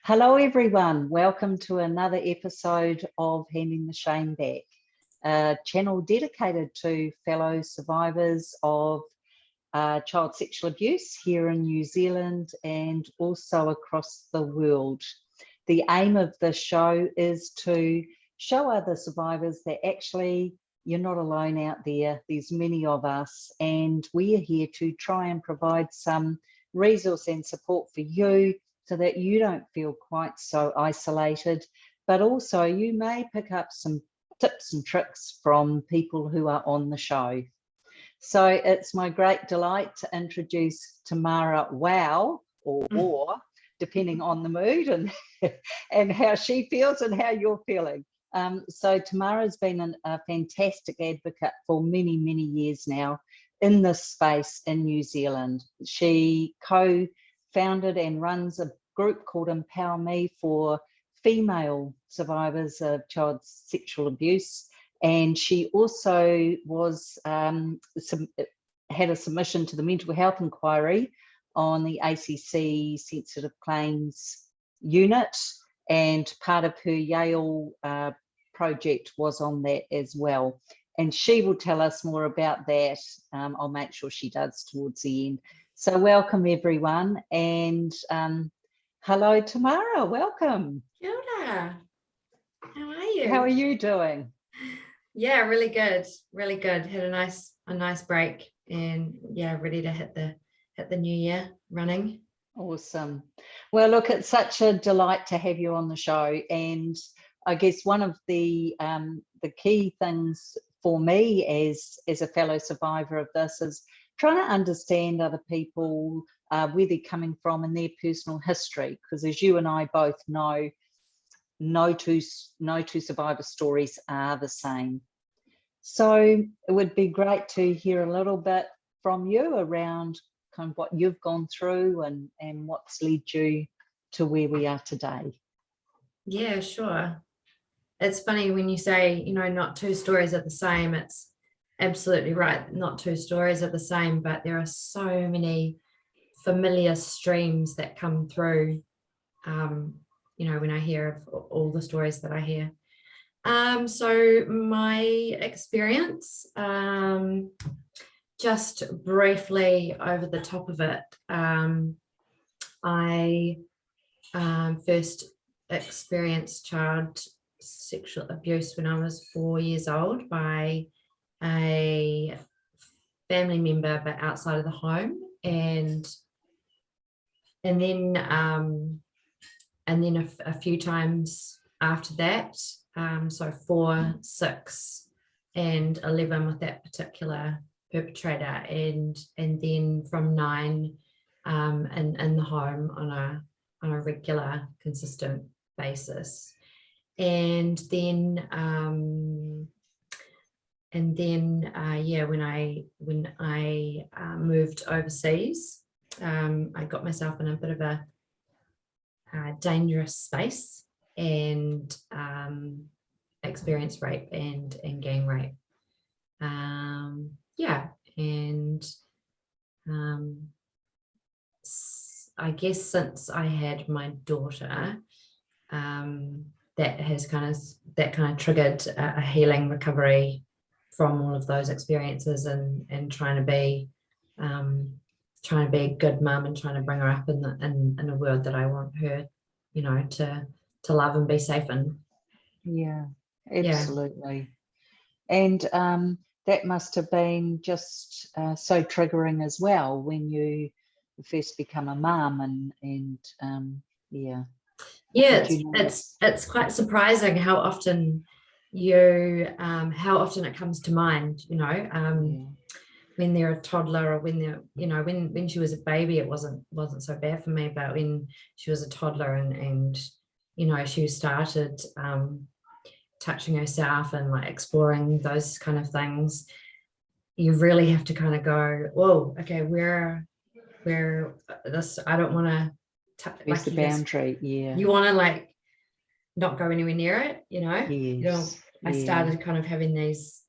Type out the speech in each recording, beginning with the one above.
Hello everyone, welcome to another episode of Handing the Shame Back, a channel dedicated to fellow survivors of child sexual abuse here in New Zealand and also across the world. The aim of this show is to show other survivors that actually you're not alone out there. There's many of us, and we are here to try and provide some resource and support for you so that you don't feel quite so isolated, but also you may pick up some tips and tricks from people who are on the show. So it's my great delight to introduce Tamara Waugh, or depending on the mood and how she feels and how you're feeling. So Tamara's been a fantastic advocate for many, many years now in this space in New Zealand. She co-founded and runs a group called EmpowerMe for female survivors of child sexual abuse. And she also was had a submission to the mental health inquiry on the ACC sensitive claims unit, and part of her Yale project was on that as well. And she will tell us more about that. I'll make sure she does towards the end. So welcome everyone, and hello Tamara, welcome. Kia ora. How are you? How are you doing? Yeah, really good, really good. Had a nice break, and yeah, ready to hit the new year running. Awesome. Well, look, it's such a delight to have you on the show, and I guess one of the key things for me as a fellow survivor of this is trying to understand other people, where they're coming from and their personal history, because as you and I both know, no two survivor stories are the same. So it would be great to hear a little bit from you around kind of what you've gone through and what's led you to where we are today. Yeah, sure. It's funny when you say, not two stories are the same. It's absolutely right. Not two stories are the same, but there are so many familiar streams that come through, when I hear of all the stories that I hear. So my experience, just briefly over the top of it, I first experienced child sexual abuse when I was 4 years old by a family member, but outside of the home, and then a few times after that, so 4, 6, and 11 with that particular perpetrator, and then from 9 in the home on a regular, consistent basis, and then when I moved overseas, I got myself in a bit of a dangerous space and experienced rape and gang rape. I guess since I had my daughter, that kind of triggered a healing recovery from all of those experiences, and trying to be a good mum and trying to bring her up in a world that I want her, to love and be safe in. Yeah, absolutely. Yeah. And that must have been just so triggering as well when you first become a mum, and it's quite surprising how often it comes to mind, when they're a toddler, or when they're, when she was a baby, it wasn't so bad for me, but when she was a toddler and she started touching herself and like exploring those kind of things, you really have to kind of go, whoa, okay, where this, I don't want to like the boundary. You want to like not go anywhere near it, Yes. I started kind of having these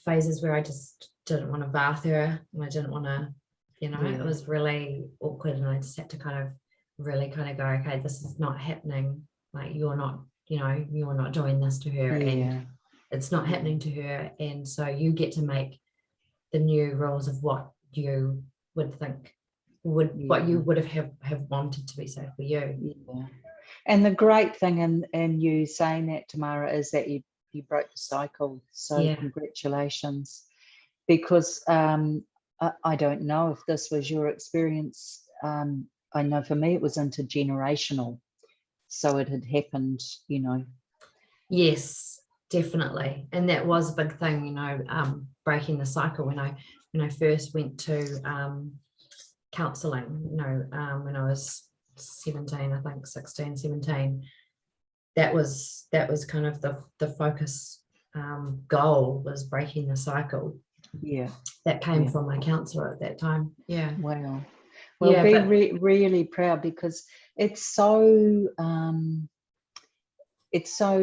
phases where I just didn't want to bath her, and I didn't want to, it was really awkward, and I just had to kind of really kind of go, okay, this is not happening. Like, you're not, you're not doing this to her, and it's not happening to her. And so you get to make the new rules of what you would think what you would have wanted to be safe for you. And the great thing in you saying that, Tamara, is that you broke the cycle. So congratulations. Because I don't know if this was your experience. I know for me it was intergenerational. So it had happened, Yes, definitely. And that was a big thing, breaking the cycle. When I first went to counselling, when I was 17, I think 16, 17, that was kind of the focus goal, was breaking the cycle. That came from my counsellor at that time. Wow. Well, really proud, because it's so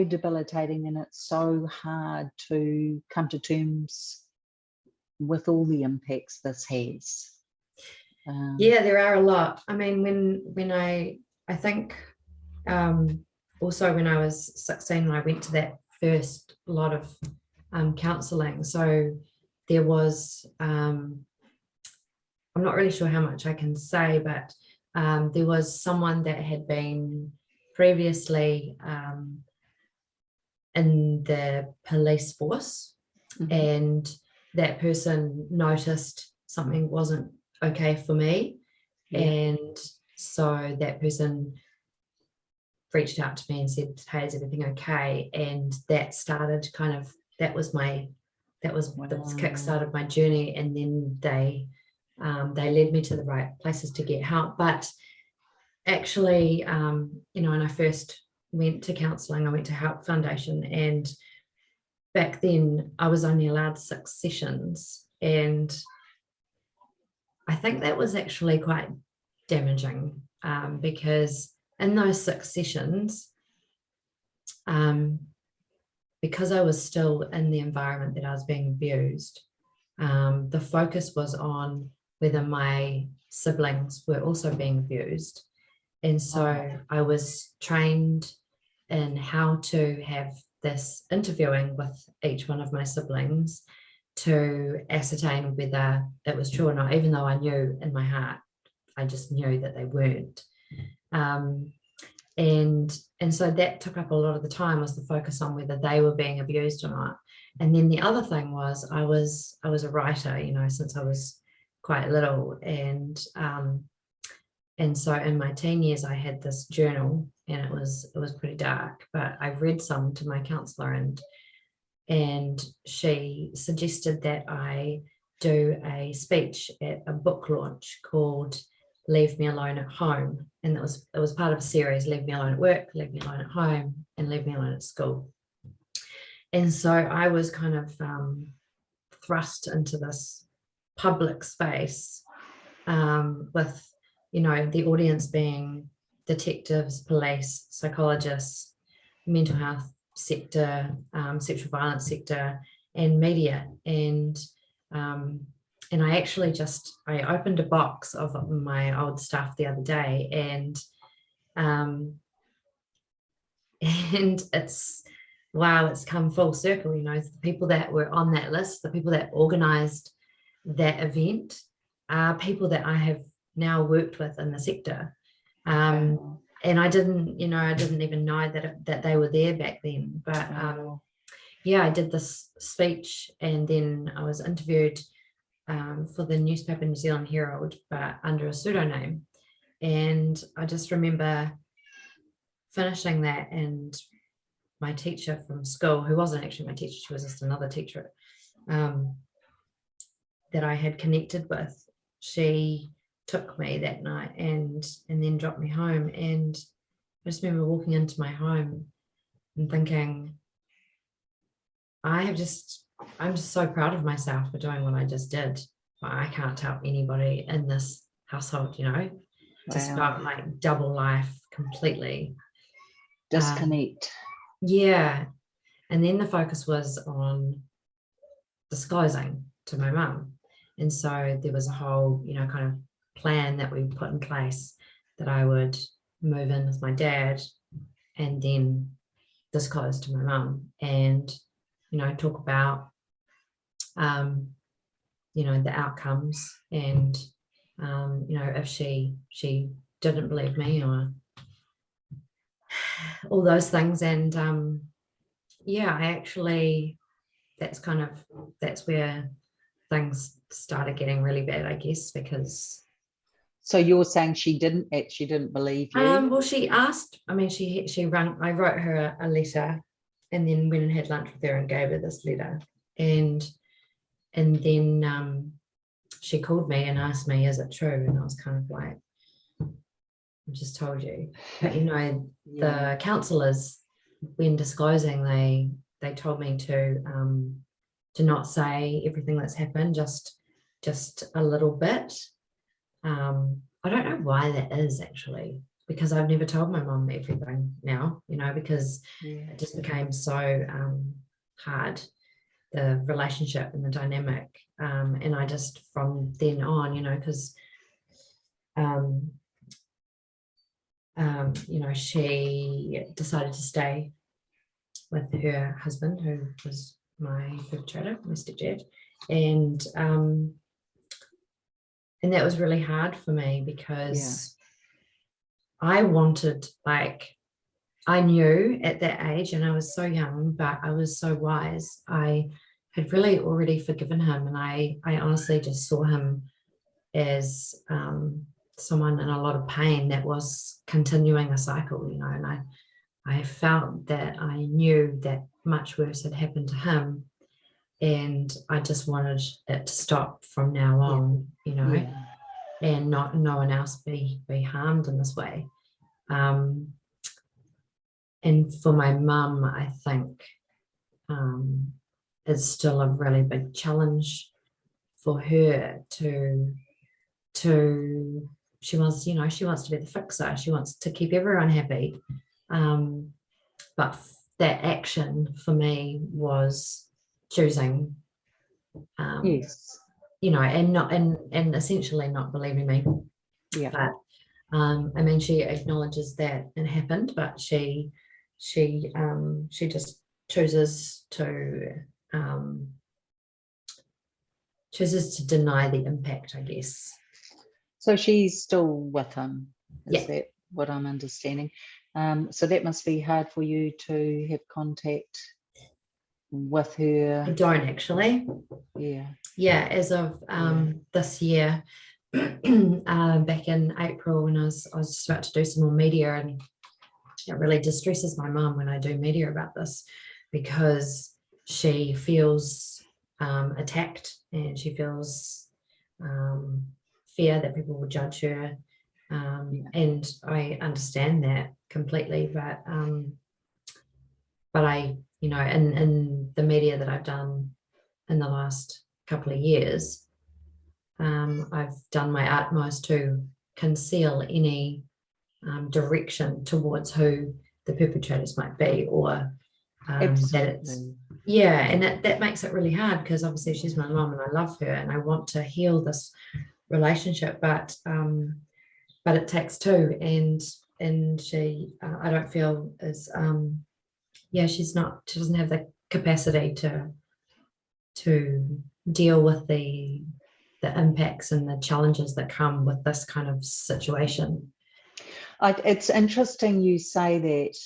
debilitating, and it's so hard to come to terms with all the impacts this has. There are a lot. I mean, when I think also when I was 16, I went to that first lot of counselling. So there was, I'm not really sure how much I can say, but there was someone that had been previously in the police force, and that person noticed something wasn't okay for me. And so that person reached out to me and said, hey, is everything okay? And that started that was the kick started my journey. And then they led me to the right places to get help. But actually, when I first went to counselling, I went to Help Foundation, and back then I was only allowed 6 sessions, and I think that was actually quite damaging, because in those 6 sessions, because I was still in the environment that I was being abused, the focus was on whether my siblings were also being abused. And so I was trained in how to have this interviewing with each one of my siblings to ascertain whether it was true or not, even though I knew in my heart, I just knew that they weren't. And so that took up a lot of the time, was the focus on whether they were being abused or not. And then the other thing was, I was a writer, since I was quite little, and so in my teen years I had this journal, and it was pretty dark, but I read some to my counsellor, and she suggested that I do a speech at a book launch called Leave Me Alone at Home. And it was part of a series: Leave Me Alone at Work, Leave Me Alone at Home, and Leave Me Alone at School. And so I was kind of thrust into this public space, with, the audience being detectives, police, psychologists, mental health sector, sexual violence sector, and media. And I actually I opened a box of my old stuff the other day, and it's come full circle. The people that were on that list, the people that organized that event, are people that I have now worked with in the sector. And I didn't even know that they were there back then. But I did this speech, and then I was interviewed for the newspaper New Zealand Herald, but under a pseudonym. And I just remember finishing that, and my teacher from school, who wasn't actually my teacher, she was just another teacher that I had connected with, she took me that night and then dropped me home. And I just remember walking into my home and thinking, I'm just so proud of myself for doing what I just did. But I can't help anybody in this household, just felt like double life completely. Disconnect. And then the focus was on disclosing to my mum. And so there was a whole, kind of plan that we put in place that I would move in with my dad and then disclose to my mum and, talk about, the outcomes and, if she didn't believe me or all those things. And I actually, that's where things started getting really bad, I guess, because. So you're saying she didn't believe you? Well, she asked, she rang, I wrote her a letter and then went and had lunch with her and gave her this letter. And then she called me and asked me, is it true? And I was kind of like, I just told you. But, the counsellors, when disclosing, they told me to not say everything that's happened, just a little bit. I don't know why that is, actually, because I've never told my mum everything now, because it just became so hard, the relationship and the dynamic. And I just, from then on, because she decided to stay with her husband, who was my perpetrator, my stepdad, and that was really hard for me because I wanted, I knew at that age, and I was so young, but I was so wise. I had really already forgiven him, and I honestly just saw him as someone in a lot of pain that was continuing a cycle, and I felt that I knew that much worse had happened to him, and I just wanted it to stop from now on, and no one else be harmed in this way. And for my mum, I think it's still a really big challenge for her to she wants to be the fixer. She wants to keep everyone happy. But that action for me was choosing, and essentially not believing me. But she acknowledges that it happened, but she just chooses to deny the impact, I guess. So she's still with him. Is Yeah. that what I'm understanding? So that must be hard for you to have contact with her. I don't actually. Yeah, as of this year, back in April, when I was just about to do some more media, and it really distresses my mum when I do media about this, because she feels attacked, and she feels fear that people will judge her, and I understand that completely, but I, in the media that I've done in the last couple of years, I've done my utmost to conceal any direction towards who the perpetrators might be, or that it's, and that makes it really hard, because obviously she's my mom and I love her and I want to heal this relationship, but it takes two, and she I don't feel as she doesn't have the capacity to deal with the impacts and the challenges that come with this kind of situation. It's interesting you say that,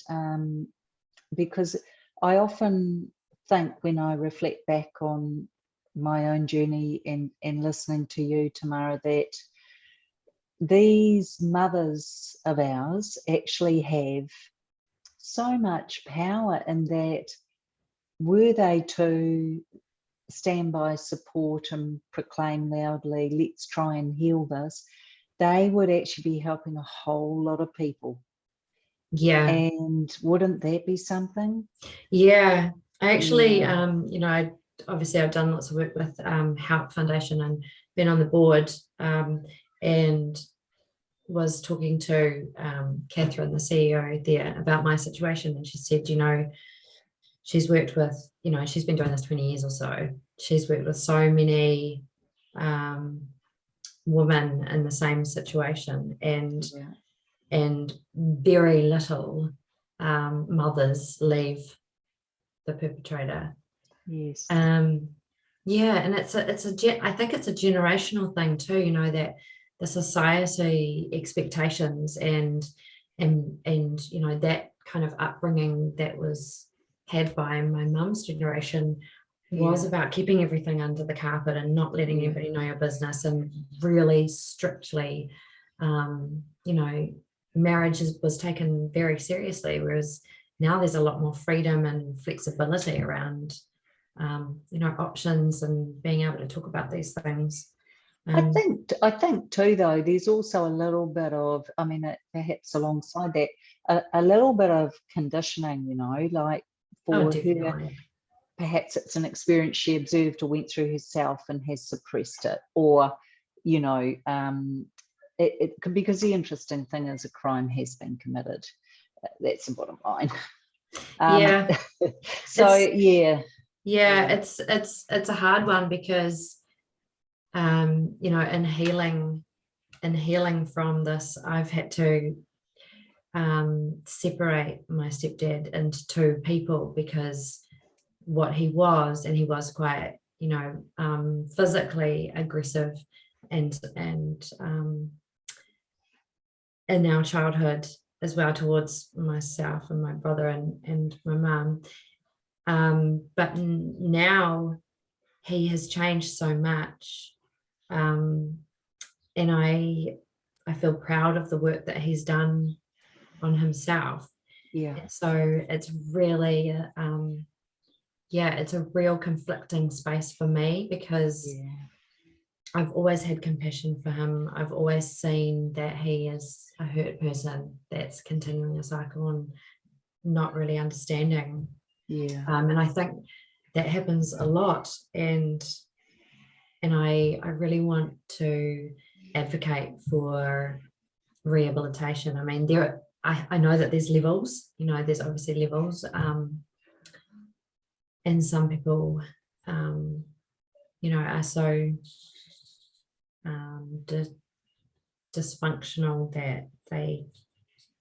because I often think, when I reflect back on my own journey and listening to you, Tamara, that these mothers of ours actually have so much power, in that, were they to stand by, support and proclaim loudly, let's try and heal this, they would actually be helping a whole lot of people. Yeah. And wouldn't that be something? Yeah. I actually, obviously I've done lots of work with Help Foundation and been on the board, and was talking to Catherine, the CEO there, about my situation, and she said, she's worked with, she's been doing this 20 years or so. She's worked with so many women in the same situation, and and very little mothers leave the perpetrator. Yes. Yeah, and I think it's a generational thing too, you know, that the society expectations and you know, that kind of upbringing that was had by my mum's generation was about keeping everything under the carpet and not letting anybody know your business, and really strictly, you know, marriage was taken very seriously, whereas now there's a lot more freedom and flexibility around, you know, options and being able to talk about these things. I think too, though, there's also a little bit of, I mean, perhaps alongside that, a little bit of conditioning, you know, like for her, perhaps it's an experience she observed or went through herself and has suppressed it, or, you know, it could, because the interesting thing is a crime has been committed. That's the bottom line. So it's a hard one, because you know, in healing from this, I've had to separate my stepdad into two people, because what he was, and he was quite, you know, physically aggressive, and in our childhood as well, towards myself and my brother and my mum. But now he has changed so much, and I feel proud of the work that he's done on himself. So it's really it's a real conflicting space for me, because I've always had compassion for him. I've always seen that he is a hurt person that's continuing a cycle and not really understanding. And I think that happens a lot, and I really want to advocate for rehabilitation. I mean, I know that there's levels, you know, there's obviously levels, and some people, you know, are so dysfunctional that they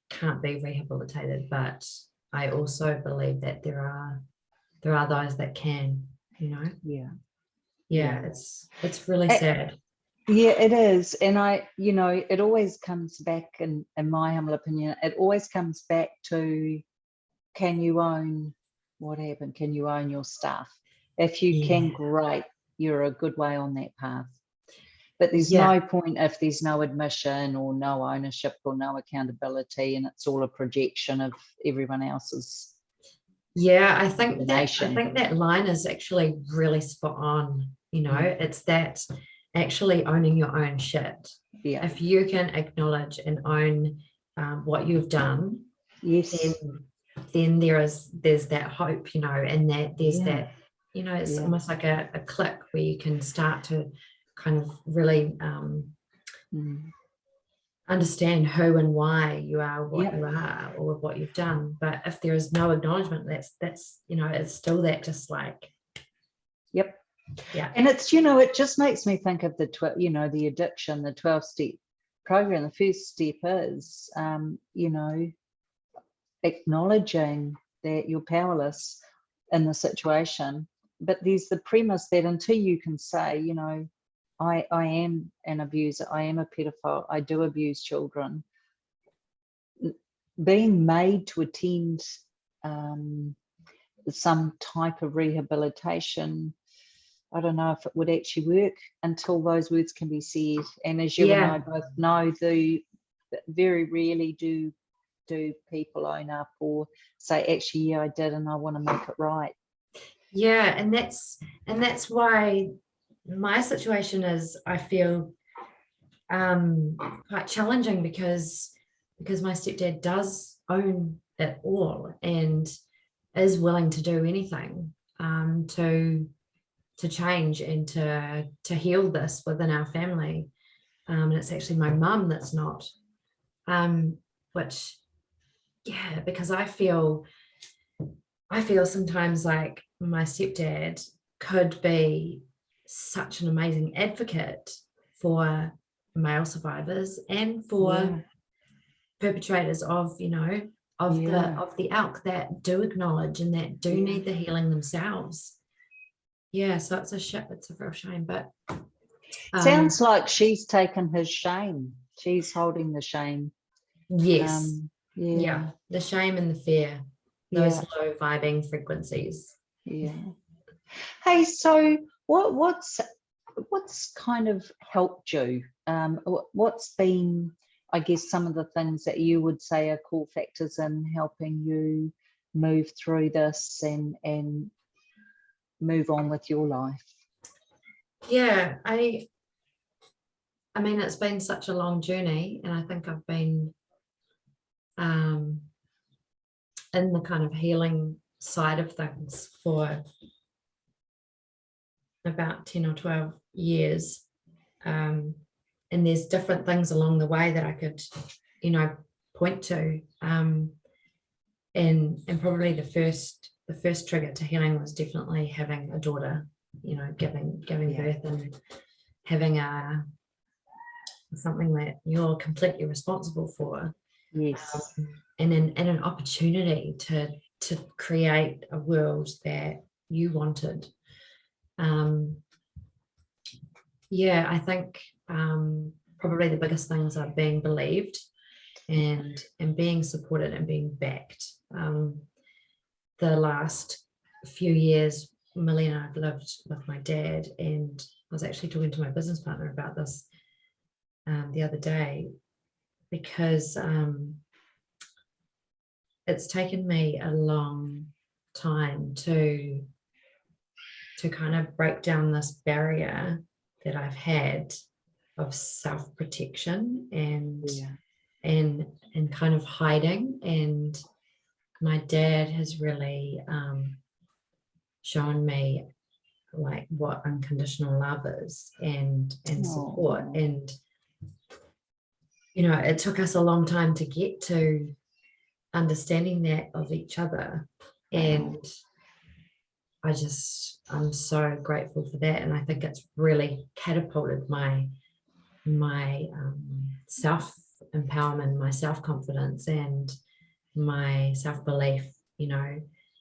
can't be rehabilitated. But I also believe that there are those that can, you know. It's really sad. It is. And I, you know, it always comes back, in my humble opinion, it always comes back to, can you own what happened? Can you own your stuff? If you can, great, you're a good way on that path. But there's no point if there's no admission or no ownership or no accountability, and it's all a projection of everyone else's. I think that line is actually really spot on. You know, it's that actually owning your own shit. If you can acknowledge and own what you've done, then there's that hope, you know, and that there's that, you know, it's almost like a click where you can start to kind of really understand who and why you are what you are, or what you've done. But if there is no acknowledgement, that's you know, it's still that just like and it's, you know, it just makes me think of you know, the addiction, the 12-step program. The first step is you know, acknowledging that you're powerless in the situation. But there's the premise that until you can say, you know, I am an abuser, I am a pedophile, I do abuse children, being made to attend some type of rehabilitation, I don't know if it would actually work until those words can be said. And as you and I both know, very rarely do people own up or say, actually, I did, and I want to make it right. And that's why my situation is, I feel quite challenging, because my stepdad does own it all and is willing to do anything to change and to heal this within our family. And it's actually my mum that's not, which because I feel sometimes like my stepdad could be such an amazing advocate for male survivors and for perpetrators of, you know, of the elk that do acknowledge and that do need the healing themselves. Yeah, so it's a real shame, but sounds like she's taken his shame. She's holding the shame. Yes. Yeah, the shame and the fear, those low vibing frequencies. Yeah. Hey, so what's kind of helped you? What's been, I guess, some of the things that you would say are core factors in helping you move through this and move on with your life? Yeah, I mean, it's been such a long journey, and I think I've been in the kind of healing side of things for about 10 or 12 years. And there's different things along the way that I could, you know, point to. And probably the first trigger to healing was definitely having a daughter, you know, giving birth and having something that you're completely responsible for. Yes. And an opportunity to create a world that you wanted. I think probably the biggest things are being believed and being supported and being backed. The last few years, Millie and I have lived with my dad, and I was actually talking to my business partner about this the other day, because it's taken me a long time to kind of break down this barrier that I've had of self-protection and kind of hiding. And my dad has really shown me like what unconditional love is and support. And you know, it took us a long time to get to understanding that of each other, and I'm so grateful for that. And I think it's really catapulted my self-empowerment, my self-confidence, and my self-belief, you know,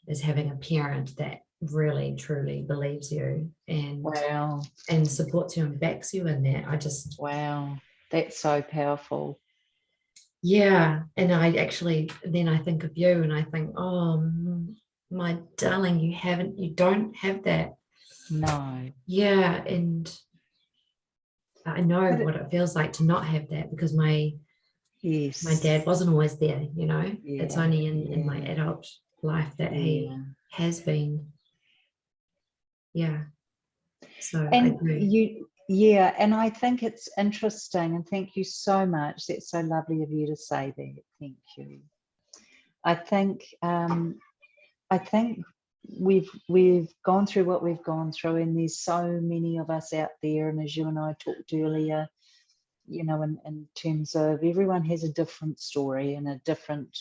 as having a parent that really truly believes you and supports you and backs you in that. That's so powerful. Yeah. And I think of you and I think, oh my darling, you don't have that. No. Yeah. And I know what it feels like to not have that, because my dad wasn't always there, you know. It's only in my adult life that he has been. Yeah. So and and I think it's interesting, and thank you so much. That's so lovely of you to say that. Thank you. I think we've gone through what we've gone through, and there's so many of us out there, and as you and I talked earlier, you know, in terms of everyone has a different story and a different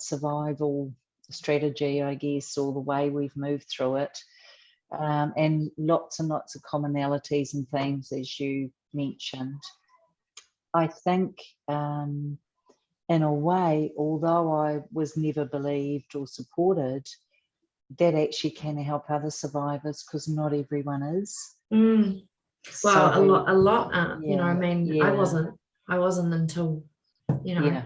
survival strategy, I guess, or the way we've moved through it, and lots and lots of commonalities and themes, as you mentioned. I think in a way, although I was never believed or supported, that actually can help other survivors, because not everyone is. Well, so a lot aren't, you know, I mean, I wasn't until, you know,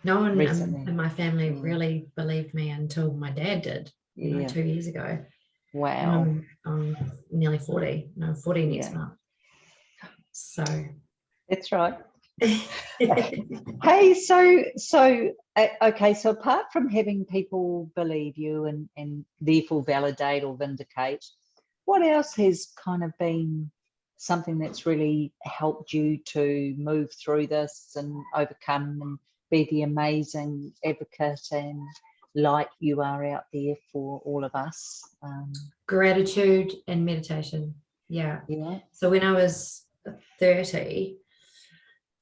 no one in my family really believed me until my dad did, you know, 2 years ago. Wow. I'm nearly 40 next month. So that's right. Hey, so okay, so apart from having people believe you and therefore validate or vindicate, what else has kind of been something that's really helped you to move through this and overcome and be the amazing advocate and light you are out there for all of us? Gratitude and meditation. Yeah. So when I was 30,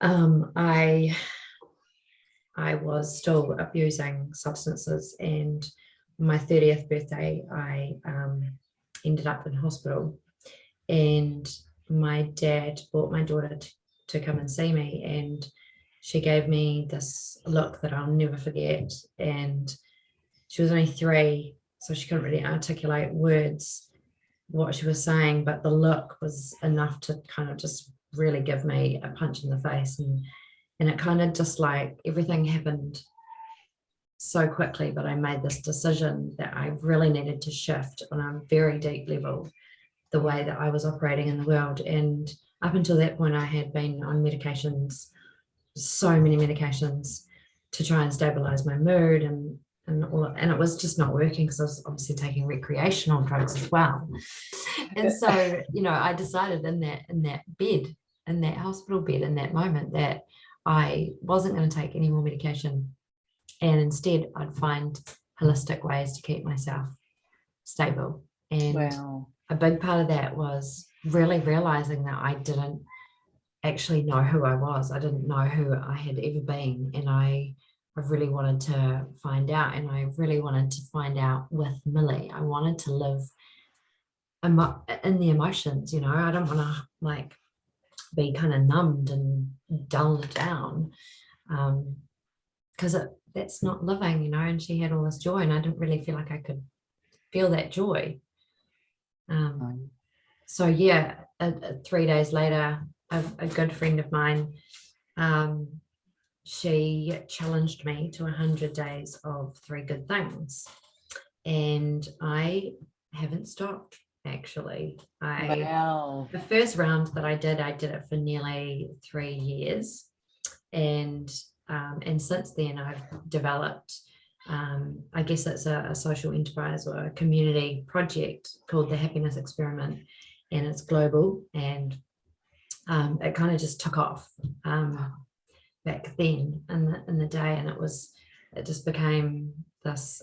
I was still abusing substances, and on my 30th birthday, I ended up in hospital, and my dad brought my daughter to come and see me, and she gave me this look that I'll never forget. And she was only 3, so she couldn't really articulate words what she was saying, but the look was enough to kind of just really give me a punch in the face. And it kind of just like everything happened so quickly, but I made this decision that I really needed to shift on a very deep level the way that I was operating in the world. And up until that point, I had been on medications, so many medications, to try and stabilize my mood and all, and it was just not working because I was obviously taking recreational drugs as well. And so, you know, I decided in that bed, in that hospital bed, in that moment, that I wasn't going to take any more medication, and instead I'd find holistic ways to keep myself stable. And Wow. a big part of that was really realizing that I didn't actually know who I was. I didn't know who I had ever been, and I really wanted to find out, and I really wanted to find out with Millie. I wanted to live in the emotions, you know. I don't want to like be kind of numbed and dulled down, because that's not living, you know. And she had all this joy, and I didn't really feel like I could feel that joy. So yeah, 3 days later, a good friend of mine, she challenged me to 100 days of 3 good things, and I haven't stopped. Actually, Wow. the first round that I did it for nearly 3 years, and since then I've developed, I guess it's a social enterprise or a community project called the Happiness Experiment, and it's global, and it kind of just took off back then in the day, and it just became this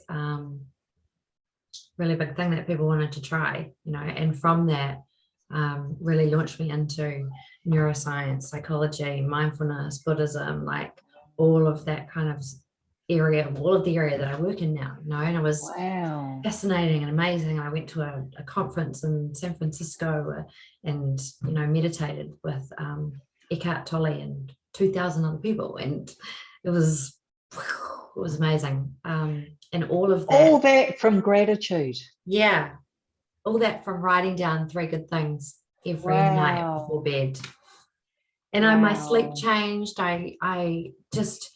really big thing that people wanted to try, you know. And from that, really launched me into neuroscience, psychology, mindfulness, Buddhism, like all of that kind of area, all of the area that I work in now, you know. And it was fascinating and amazing. I went to a conference in San Francisco and, you know, meditated with Eckhart Tolle and 2,000 other people, and it was amazing. And all that from gratitude. Yeah, all that from writing down 3 good things every night before bed. And my sleep changed. I just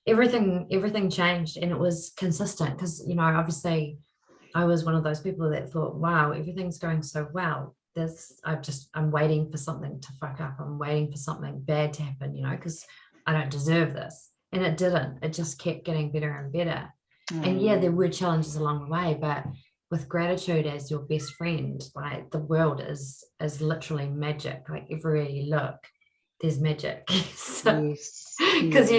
everything changed, and it was consistent because, you know, obviously I was one of those people that thought, wow, everything's going so well. I'm waiting for something to fuck up. I'm waiting for something bad to happen, you know, because I don't deserve this. And it didn't. It just kept getting better and better. And yeah, there were challenges along the way, but with gratitude as your best friend, like the world is literally magic. Like everywhere you look, there's magic. Because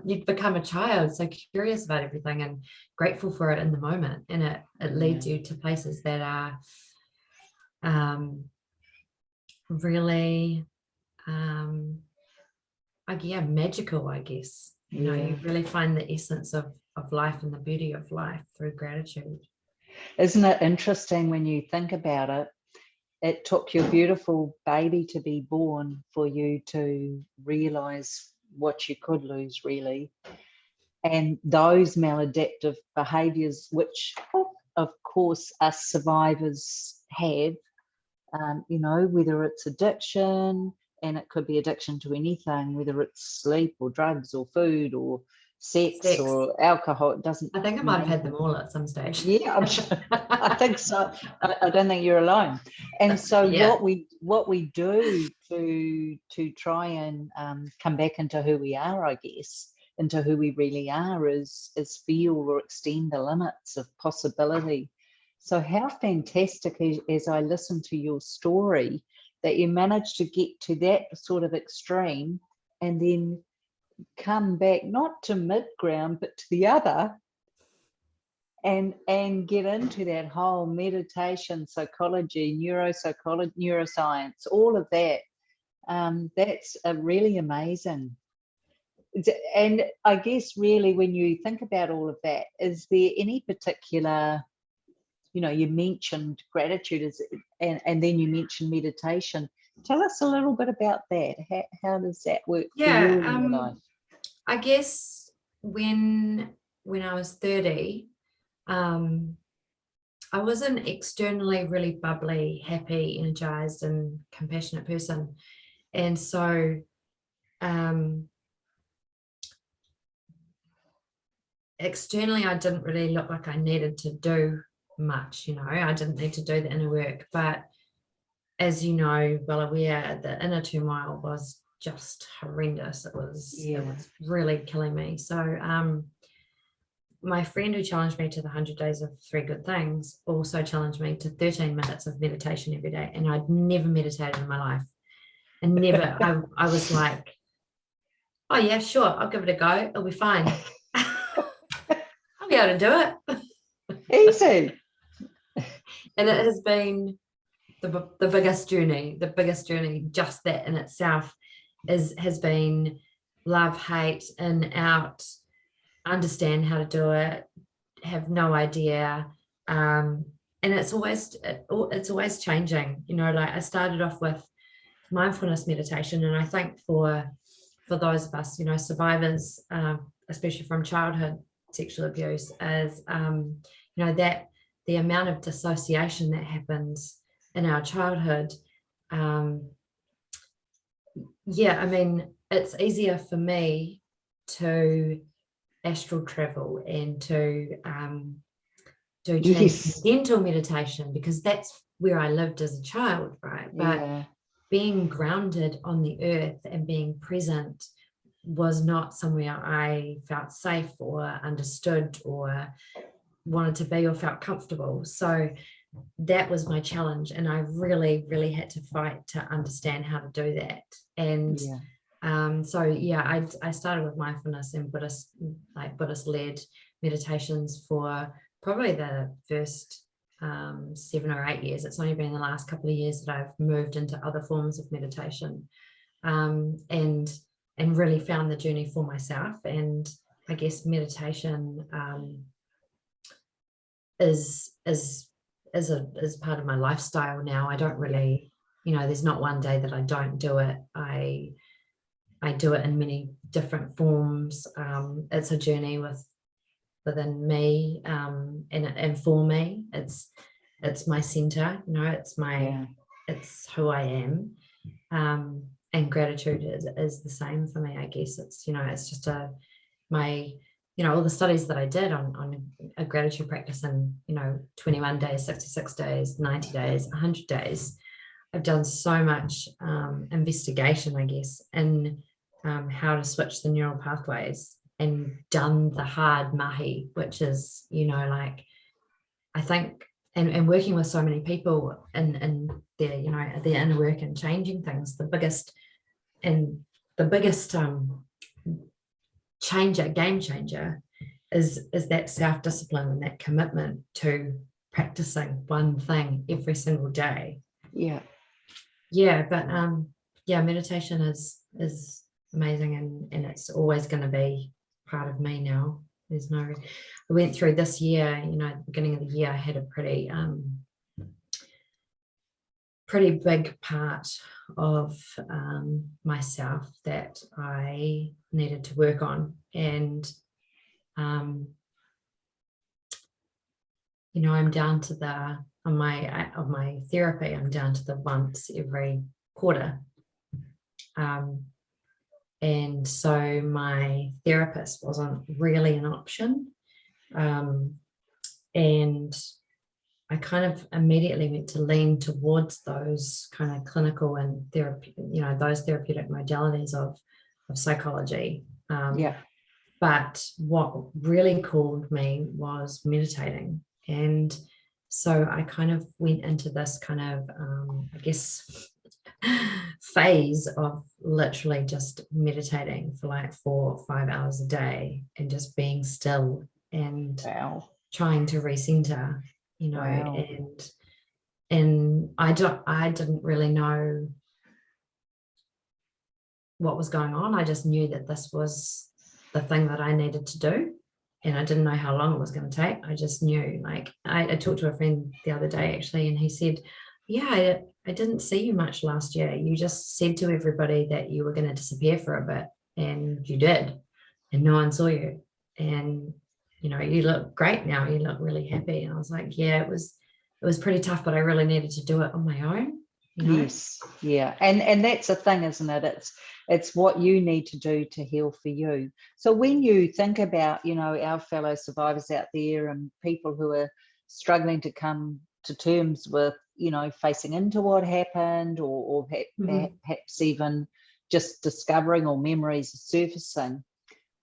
you become a child, so curious about everything and grateful for it in the moment, and it leads you to places that are really magical, I guess. You know, you really find the essence of life and the beauty of life through gratitude. Isn't it interesting when you think about it? It took your beautiful baby to be born for you to realize what you could lose, really. And those maladaptive behaviors, which of course us survivors have, you know, whether it's addiction, and it could be addiction to anything, whether it's sleep or drugs or food or sex or alcohol, it doesn't. I think I might have had them all at some stage. Yeah, I'm sure. I think so. I don't think you're alone. And so what we do to try and come back into who we are, I guess, into who we really are, is feel or extend the limits of possibility. So how fantastic as I listen to your story that you managed to get to that sort of extreme and then come back not to mid-ground but to the other, and get into that whole meditation, psychology, neuroscience, all of that. That's really amazing. And I guess really when you think about all of that, is there any particular, you know, you mentioned gratitude and then you mentioned meditation. Tell us a little bit about that. How does that work for Yeah, you in your life? I guess when I was 30, I was an externally really bubbly, happy, energized, and compassionate person. And so externally, I didn't really look like I needed to do much, I didn't need to do the inner work. But as you know, well aware, the inner turmoil was just horrendous. It was really killing me. So my friend who challenged me to the 100 days of 3 good things also challenged me to 13 minutes of meditation every day. And I'd never meditated in my life. And never, I was like, oh yeah, sure, I'll give it a go. It'll be fine. I'll be able to do it. Easy. And it has been the biggest journey. Just that in itself has been love, hate, in, out, understand how to do it, have no idea. And it's always changing, like I started off with mindfulness meditation. And I think for those of us, survivors, especially from childhood sexual abuse, is, that the amount of dissociation that happens in our childhood. It's easier for me to astral travel and to do transcendental meditation, because that's where I lived as a child, right? But being grounded on the earth and being present was not somewhere I felt safe or understood or wanted to be or felt comfortable. So that was my challenge, and I really, really had to fight to understand how to do that. And I started with mindfulness and Buddhist-led meditations for probably the first 7 or 8 years. It's only been the last couple of years that I've moved into other forms of meditation, and really found the journey for myself. And I guess meditation is part of my lifestyle now. I don't really, there's not one day that I don't do it. I do it in many different forms. It's a journey within me, and for me, it's my center. It's who I am. And gratitude is the same for me. I guess it's just all the studies that I did on a gratitude practice in 21 days, 66 days, 90 days, 100 days. I've done so much investigation, I guess, in how to switch the neural pathways, and done the hard mahi, which is I think, and working with so many people in their their inner work and changing things, the biggest game changer is that self-discipline and that commitment to practicing one thing every single day. Meditation is amazing, and it's always going to be part of me now. I went through this year, at the beginning of the year, I had a pretty big part of myself that I needed to work on. And I'm down to on my therapy, I'm down to the once every quarter. And so my therapist wasn't really an option. And I kind of immediately went to lean towards those kind of clinical and those therapeutic modalities of psychology. But what really called me was meditating. And so I kind of went into this kind of, phase of literally just meditating for like 4 or 5 hours a day, and just being still and trying to recenter, and I didn't really know what was going on. I just knew that this was the thing that I needed to do, and I didn't know how long it was going to take. I just knew, I talked to a friend the other day actually, and he said, yeah, I didn't see you much last year. You just said to everybody that you were going to disappear for a bit, and you did, and no one saw you. And you know, you look great now. You look really happy. And I was like, yeah, it was pretty tough, but I really needed to do it on my own. You know? Yes, yeah, and that's the thing, isn't it? It's what you need to do to heal for you. So when you think about, you know, our fellow survivors out there and people who are struggling to come to terms with, you know, facing into what happened, or perhaps even just discovering, or memories surfacing,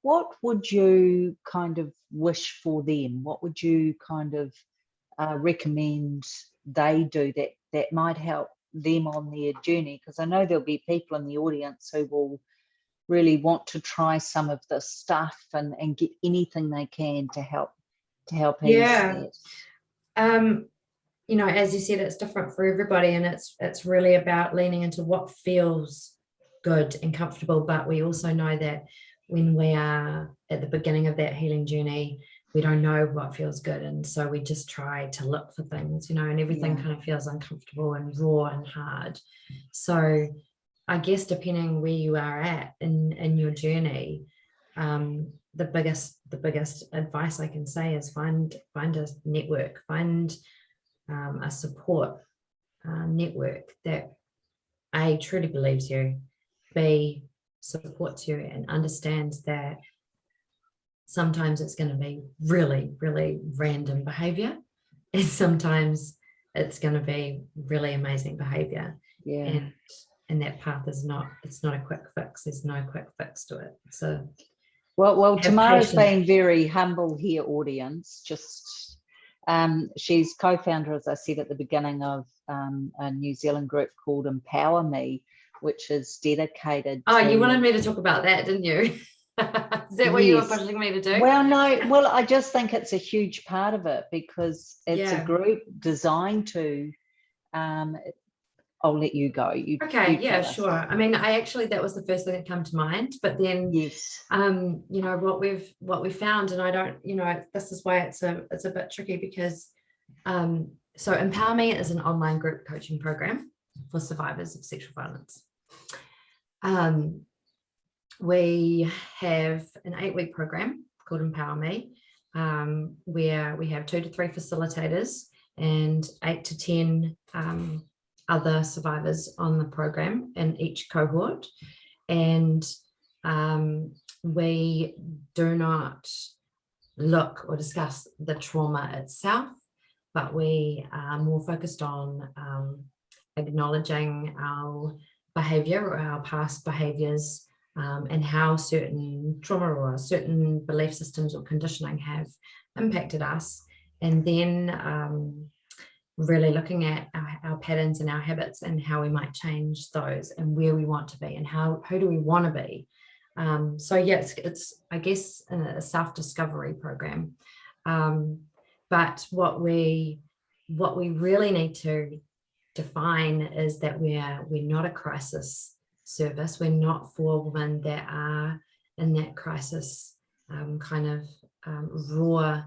what would you kind of wish for them? What would you kind of recommend they do that might help them on their journey? Because I know there'll be people in the audience who will really want to try some of this stuff and get anything they can to help ease Yeah. You know, as you said, it's different for everybody, and it's really about leaning into what feels good and comfortable. But we also know that when we are at the beginning of that healing journey, we don't know what feels good, and so we just try to look for things, you know, and everything kind of feels uncomfortable and raw and hard. So I guess depending where you are at in your journey, the biggest advice I can say is find a network, find a support network that A, truly believes you, B, supports you and understands that sometimes it's going to be really, really random behavior, and sometimes it's going to be really amazing behavior. Yeah. And that path is not, it's not a quick fix. There's no quick fix to it. So Well, Tamara's patience. been very humble here, audience. Just she's co-founder, as I said at the beginning, of a New Zealand group called EmpowerMe, which is dedicated Oh, you wanted to. me to talk about that, didn't you? Is that what you were Yes. pushing me to do? Well, no. Well, I just think it's a huge part of it, because it's a Yeah. group designed to. I'll let you go. Okay, You yeah, tell us. sure. I mean, I actually, that was the first thing that came to mind, but then Yes. you know, what we found, and I don't, you know, this is why it's a bit tricky, because so EmpowerMe is an online group coaching program for survivors of sexual violence. We have an 8-week program called EmpowerMe, where we have 2 to 3 facilitators and 8 to 10 other survivors on the program in each cohort. And we do not look or discuss the trauma itself, but we are more focused on acknowledging our behavior or our past behaviors, and how certain trauma or certain belief systems or conditioning have impacted us. And then really looking at our patterns and our habits and how we might change those, and where we want to be, and who do we want to be. So yeah, it's I guess a self-discovery program. But what we really need to define is that we're not a crisis service. We're not for women that are in that crisis kind of raw,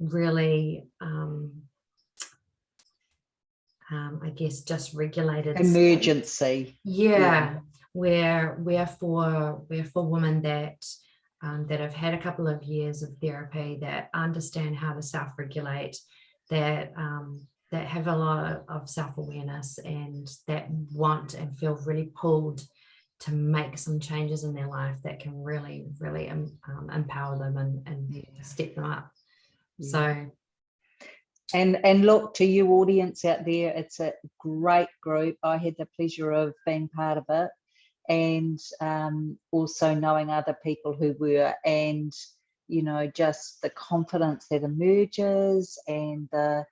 really I guess just regulated Emergency. yeah. We're for women that that have had a couple of years of therapy, that understand how to self-regulate, that that have a lot of self-awareness, and that want and feel really pulled to make some changes in their life that can really, really empower them and step them up. Yeah. So. And look, to you audience out there, it's a great group. I had the pleasure of being part of it, and also knowing other people who were, and you know, just the confidence that emerges, and the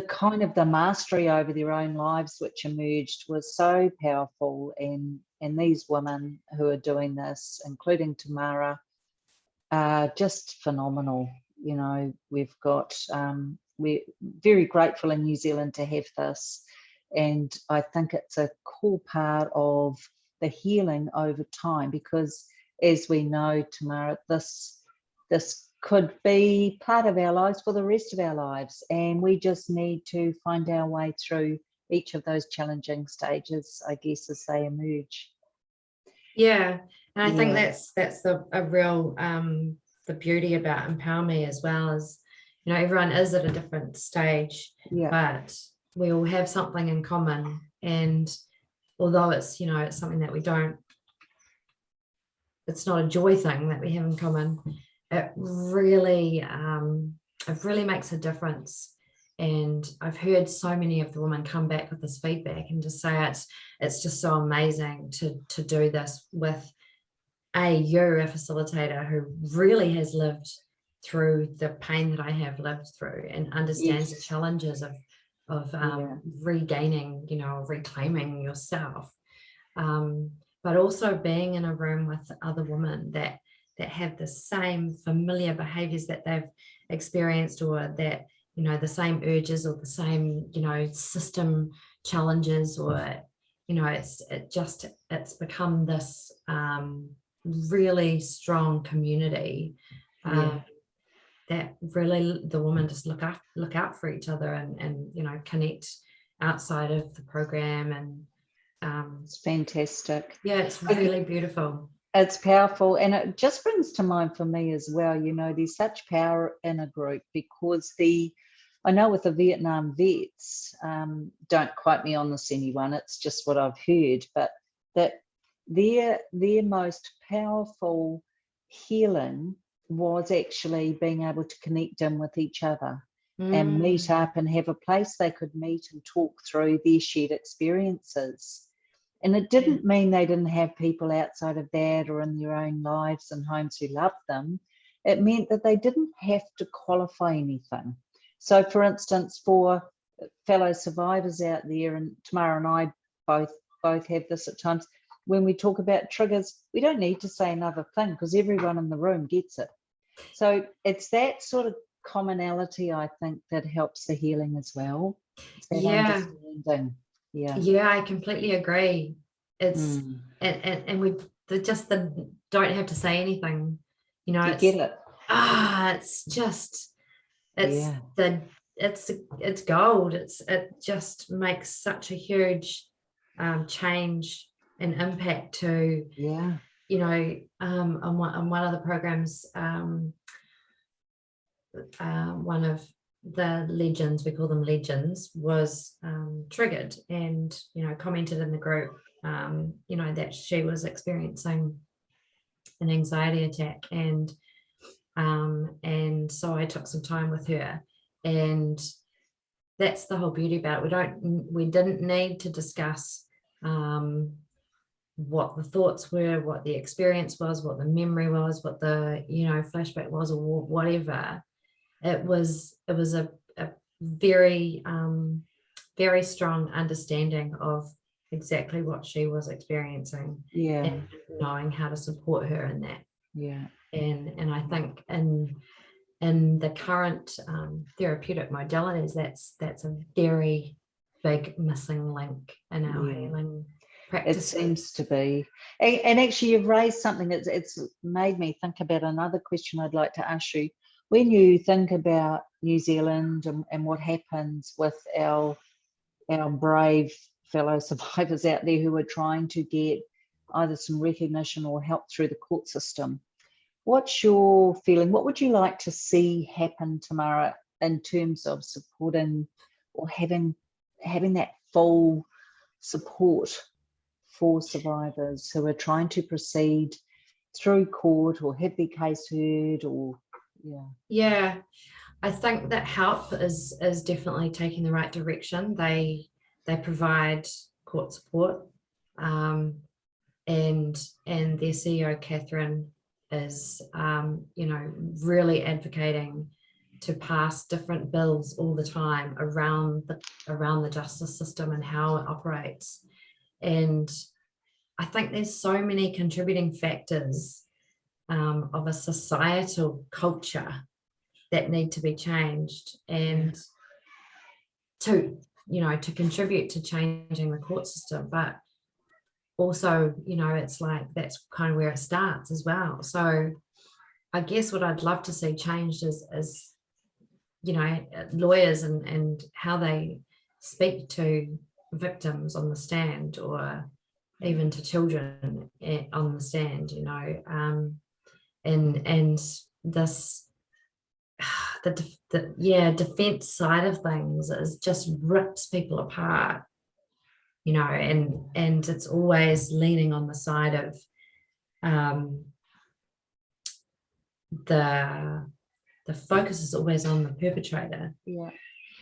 kind of the mastery over their own lives which emerged was so powerful. And these women who are doing this, including Tamara, are just phenomenal. You know, we've got we're very grateful in New Zealand to have this, and I think it's a core part of the healing over time, because as we know, Tamara, this could be part of our lives for the rest of our lives, and we just need to find our way through each of those challenging stages, I guess, as they emerge. Yeah, and I think that's a real the beauty about EmpowerMe as well, is, you know, everyone is at a different stage, but we all have something in common. And although it's, you know, it's something that we don't, it's not a joy thing that we have in common, it really makes a difference. And I've heard so many of the women come back with this feedback and just say it's just so amazing to do this with a facilitator who really has lived through the pain that I have lived through and understands the challenges of regaining, you know, reclaiming yourself, but also being in a room with other women that have the same familiar behaviors that they've experienced, or that, you know, the same urges or the same, you know, system challenges, or, you know, it's become this really strong community that really the women just look out for each other and you know, connect outside of the program. And it's fantastic. Yeah, it's really beautiful. It's powerful, and it just brings to mind for me as well, you know, there's such power in a group, because I know with the Vietnam vets, don't quote me on this, anyone, it's just what I've heard, but that their most powerful healing was actually being able to connect in with each other and meet up and have a place they could meet and talk through their shared experiences. And it didn't mean they didn't have people outside of that or in their own lives and homes who loved them. It meant that they didn't have to qualify anything. So, for instance, for fellow survivors out there, and Tamara and I both have this at times, when we talk about triggers, we don't need to say another thing because everyone in the room gets it. So it's that sort of commonality, I think, that helps the healing as well. It's that understanding. Yeah, I completely agree. It's and we just don't have to say anything, you know. You get it. It's just it's gold. It just makes such a huge change and impact to you know, on one of the programs, one of the legends, we call them legends, was triggered and, you know, commented in the group, you know, that she was experiencing an anxiety attack, and so I took some time with her, and that's the whole beauty about it. We didn't need to discuss what the thoughts were, what the experience was, what the memory was, what the, you know, flashback was, or whatever. It was a very very strong understanding of exactly what she was experiencing, and knowing how to support her in that. And I think in the current therapeutic modalities, that's a very big missing link in our healing practice. It seems to be. And actually, you've raised something it's made me think about another question I'd like to ask you. When you think about New Zealand and what happens with our brave fellow survivors out there who are trying to get either some recognition or help through the court system, what's your feeling? What would you like to see happen, Tamara, in terms of supporting or having that full support for survivors who are trying to proceed through court or have their case heard? Or I think that help is definitely taking the right direction. They provide court support, and their CEO Catherine is you know, really advocating to pass different bills all the time around the justice system and how it operates. And I think there's so many contributing factors of a societal culture that need to be changed, and to, you know, to contribute to changing the court system. But also, you know, it's like that's kind of where it starts as well. So I guess what I'd love to see changed is you know, lawyers and how they speak to victims on the stand, or even to children on the stand, you know, and this the defense side of things is just rips people apart, you know, and it's always leaning on the side of the focus is always on the perpetrator,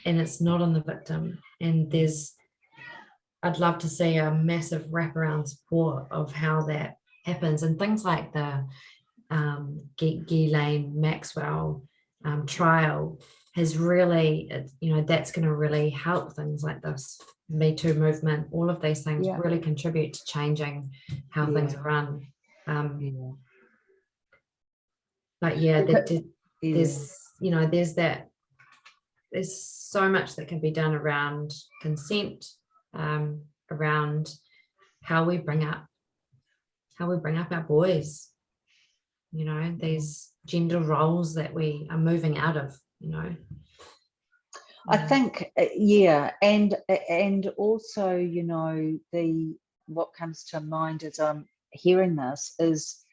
and it's not on the victim. And I'd love to see a massive wraparound support of how that happens, and things like the Ghislaine Maxwell trial has really, you know, that's going to really help things like this Me Too movement. All of these things really contribute to changing how things are run. But there's, you know, there's so much that can be done around consent, around how we bring up our boys, you know, these gender roles that we are moving out of, you know. I think, and also, you know, what comes to mind as I'm hearing this is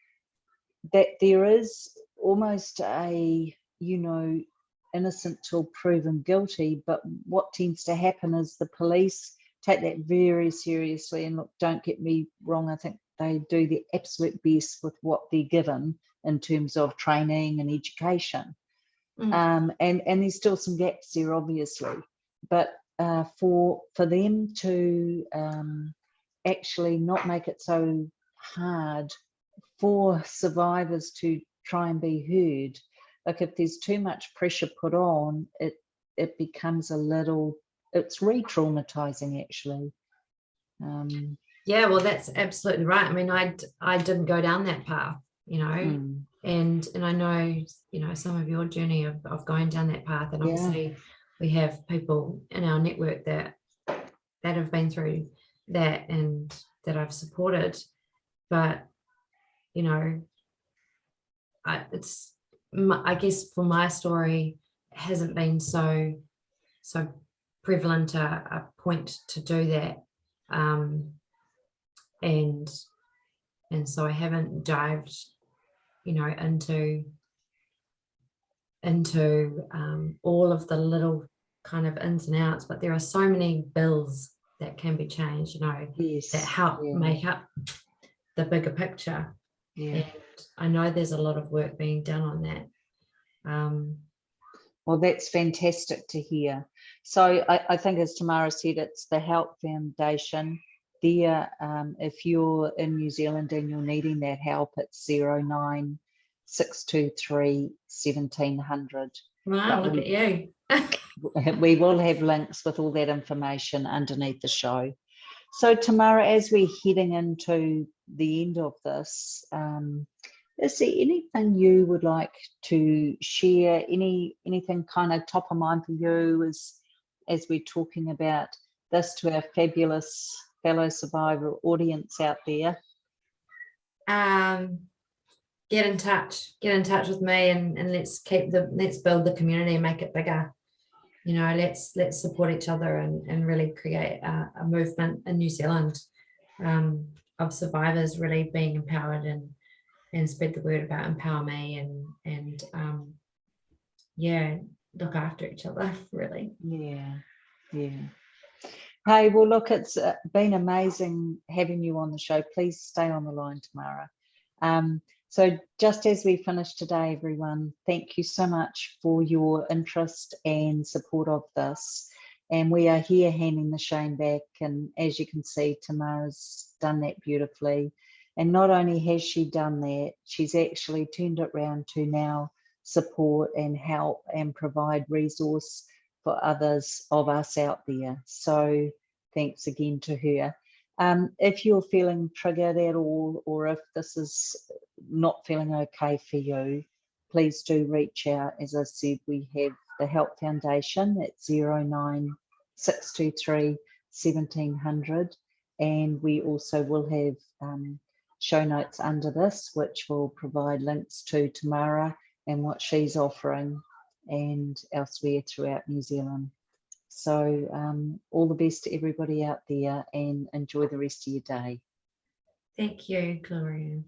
that there is almost a, you know, innocent till proven guilty, but what tends to happen is the police take that very seriously. And look, don't get me wrong, I think they do their absolute best with what they're given in terms of training and education. And there's still some gaps there, obviously, but for them to actually not make it so hard for survivors to try and be heard. Like, if there's too much pressure put on, it becomes it's re-traumatizing, actually. Yeah, well, that's absolutely right. I mean, I didn't go down that path, you know, and I know, you know, some of your journey of going down that path, and obviously we have people in our network that have been through that and that I've supported, but, you know, I guess for my story, it hasn't been so prevalent a point to do that, and so I haven't dived, you know, into all of the little kind of ins and outs, but there are so many bills that can be changed, you know, that help make up the bigger picture. And I know there's a lot of work being done on that. Well, that's fantastic to hear. So I think, as Tamara said, it's the Help Foundation. There, if you're in New Zealand and you're needing that help, it's 09 623 1700. Wow, look at you. We will have links with all that information underneath the show. So, Tamara, as we're heading into the end of this, is there anything you would like to share? Anything kind of top of mind for you as we're talking about this to our fabulous fellow survivor audience out there? Get in touch with me, and let's build the community and make it bigger. You know, let's support each other and really create a movement in New Zealand of survivors really being empowered, and spread the word about EmpowerMe, and look after each other, really. Yeah. Hey, well, look, it's been amazing having you on the show. Please stay on the line, Tamara. So just as we finish today, everyone, thank you so much for your interest and support of this. And we are here handing the shame back. And as you can see, Tamara's done that beautifully. And not only has she done that, she's actually turned it around to now support and help and provide resource for others of us out there. So thanks again to her. If you're feeling triggered at all, or if this is not feeling okay for you, please do reach out. As I said, we have the Help Foundation at 09 623 1700, and we also will have show notes under this, which will provide links to Tamara and what she's offering and elsewhere throughout New Zealand. So all the best to everybody out there, and enjoy the rest of your day. Thank you, Gloria.